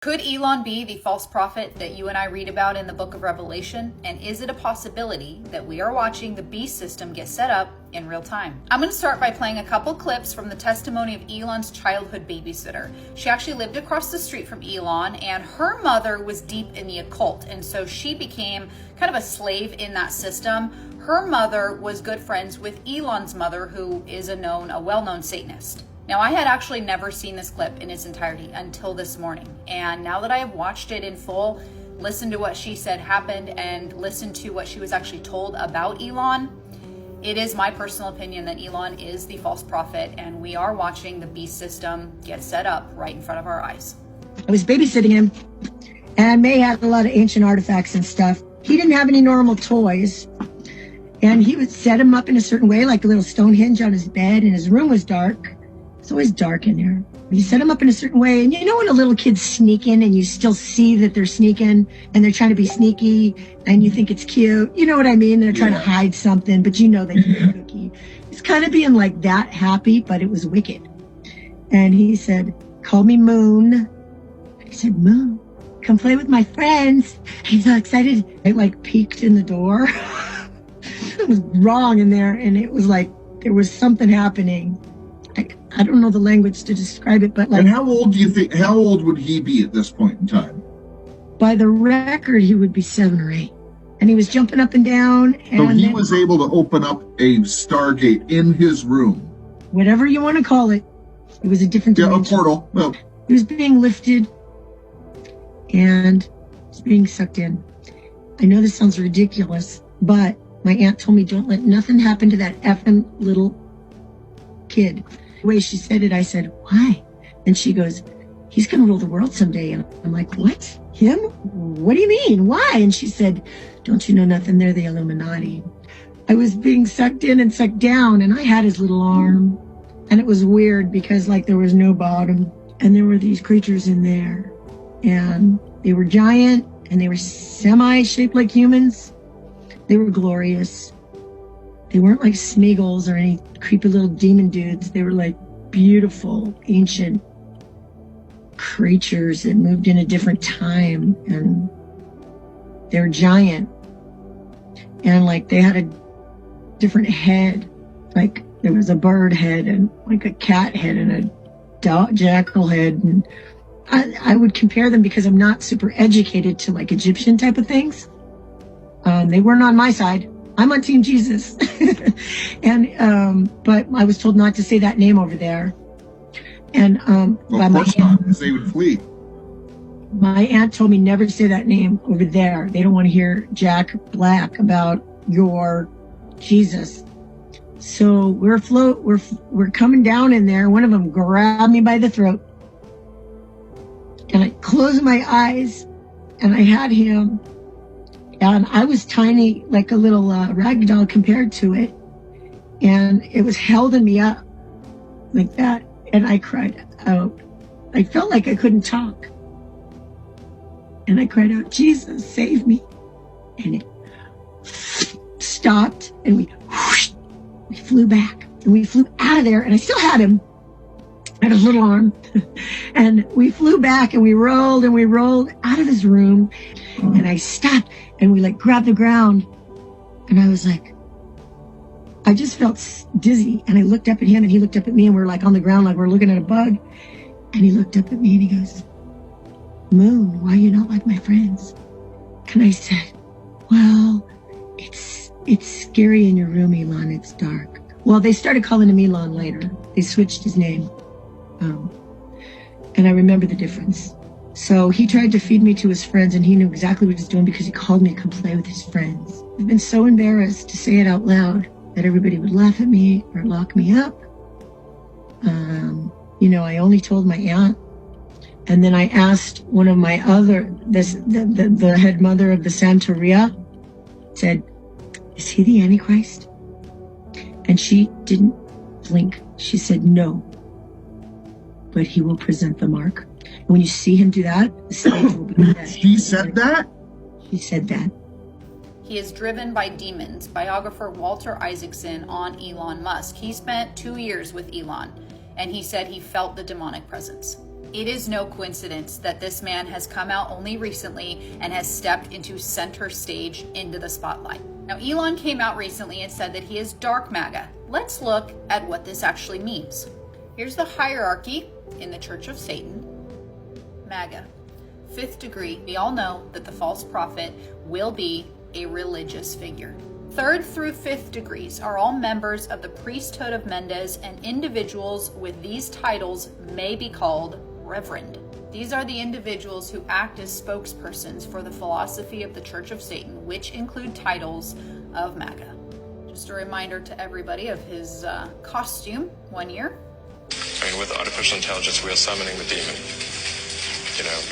Could Elon be the false prophet that you and I read about in the book of Revelation? And is it a possibility that we are watching the beast system get set up in real time? I'm going to start by playing a couple clips from the testimony of Elon's childhood babysitter. She actually lived across the street from Elon, and her mother was deep in the occult, and so she became kind of a slave in that system. Her mother was good friends with Elon's mother, who is a well-known Satanist. Now, I had actually never seen this clip in its entirety until this morning. And now that I have watched it in full, listened to what she said happened, and listened to what she was actually told about Elon, it is my personal opinion that Elon is the false prophet, and we are watching the beast system get set up right in front of our eyes. I was babysitting him, and May had a lot of ancient artifacts and stuff. He didn't have any normal toys, and he would set him up in a certain way, like a little Stonehenge on his bed, and his room was dark. It's always dark in there. You set them up in a certain way, and you know when a little kid's sneaking and you still see that they're sneaking and they're trying to be sneaky and you think it's cute. You know what I mean? They're trying to hide something, but you know they can be cookie. It's kind of being like that happy, but it was wicked. And he said, "Call me Moon." I said, "Moon, come play with my friends." He's so excited. I like peeked in the door. It was wrong in there, and it was like there was something happening. I don't know the language to describe it, but like. And how old would he be at this point in time? By the record, he would be 7 or 8. And he was jumping up and down. And so he was able to open up a Stargate in his room. Whatever you want to call it. It was a different dimension. Yeah, a portal. Well, he was being lifted and was being sucked in. I know this sounds ridiculous, but my aunt told me, don't let nothing happen to that effing little kid. The way she said it, I said, "Why?" And she goes, "He's going to rule the world someday." And I'm like, "What? Him? What do you mean? Why?" And she said, "Don't you know nothing? They're the Illuminati." I was being sucked in and sucked down, and I had his little arm. And it was weird because like there was no bottom, and there were these creatures in there, and they were giant, and they were semi-shaped like humans. They were glorious. They weren't like Smeagol's or any creepy little demon dudes. They were like beautiful, ancient creatures that moved in a different time, and they were giant. And like they had a different head. Like there was a bird head and like a cat head and a jackal head. And I would compare them because I'm not super educated to like Egyptian type of things. They weren't on my side. I'm on Team Jesus. And, but I was told not to say that name over there. And, well, of course not, because they would flee. My aunt told me never to say that name over there. They don't want to hear Jack Black about your Jesus. So we're coming down in there. One of them grabbed me by the throat, and I closed my eyes, and I had him. And I was tiny, like a little rag doll compared to it. And it was holding me up like that. And I cried out. I felt like I couldn't talk. And I cried out, "Jesus, save me." And it stopped, and we flew back. And we flew out of there, and I still had him. I had his little arm. And we flew back, and we rolled out of his room. And I stopped, and we like grabbed the ground, and I was like, I just felt dizzy, and I looked up at him, and he looked up at me, and we're like on the ground like we're looking at a bug. And he looked up at me, and he goes, "Moon, why are you not like my friends?" And I said, "Well, it's scary in your room, Elon. It's dark." Well, they started calling him Elon later. They switched his name. And I remember the difference. So he tried to feed me to his friends, and he knew exactly what he was doing because he called me to come play with his friends. I've been so embarrassed to say it out loud that everybody would laugh at me or lock me up. I only told my aunt. And then I asked one of my the head mother of the Santeria, said, "Is he the Antichrist?" And she didn't blink. She said, "No, but he will present the mark. And when you see him do that, the stage will be dead." She said that? She said that. He is driven by demons. Biographer Walter Isaacson on Elon Musk. He spent 2 years with Elon, and he said he felt the demonic presence. It is no coincidence that this man has come out only recently and has stepped into center stage into the spotlight. Now, Elon came out recently and said that he is dark MAGA. Let's look at what this actually means. Here's the hierarchy in the Church of Satan. MAGA. 5th degree. We all know that the false prophet will be a religious figure. 3rd through 5th degrees are all members of the priesthood of Mendes, and individuals with these titles may be called reverend. These are the individuals who act as spokespersons for the philosophy of the Church of Satan, which include titles of MAGA. Just a reminder to everybody of his costume one year. I mean, with artificial intelligence, we are summoning the demon.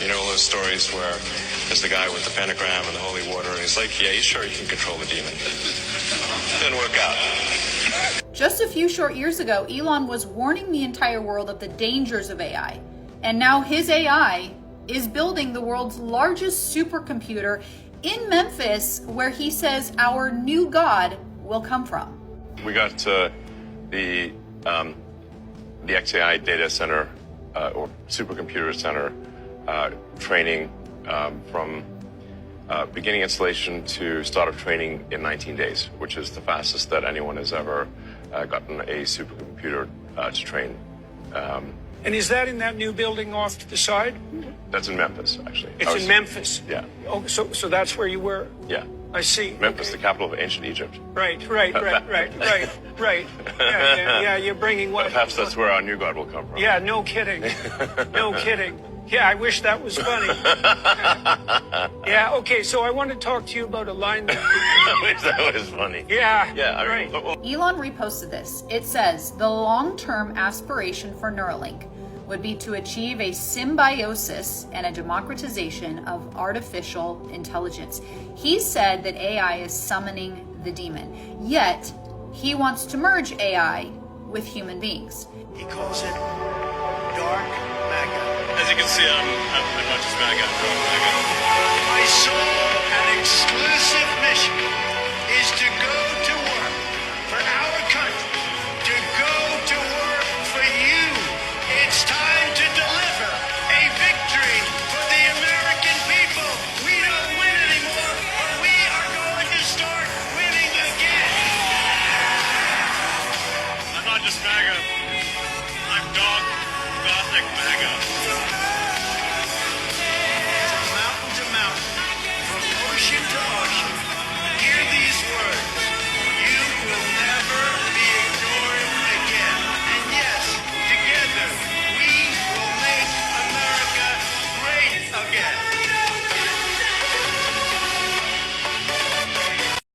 You know all those stories where there's the guy with the pentagram and the holy water, and he's like, yeah, you sure you can control the demon? Didn't work out. Just a few short years ago, Elon was warning the entire world of the dangers of AI. And now his AI is building the world's largest supercomputer in Memphis, where he says our new God will come from. We got the XAI data center or supercomputer center training from beginning installation to start of training in 19 days, which is the fastest that anyone has ever gotten a supercomputer to train. And is that in that new building off to the side? That's in Memphis, actually. It's in Memphis? Yeah. Oh, so that's where you were? Yeah. I see. Memphis, Okay. the capital of ancient Egypt. Right. Yeah, you're bringing what? Perhaps that's where our new God will come from. Yeah, no kidding. No kidding. Yeah, I wish that was funny. Yeah, okay, so I want to talk to you about alignment. I wish that was funny. Yeah, Yeah, I right. mean, well, Elon reposted this. It says the long-term aspiration for Neuralink would be to achieve a symbiosis and a democratization of artificial intelligence. He said that AI is summoning the demon, yet he wants to merge AI with human beings. He calls it dark MAGA. As you can see, I'm not just MAGA, I'm MAGA. My sole and exclusive mission is to go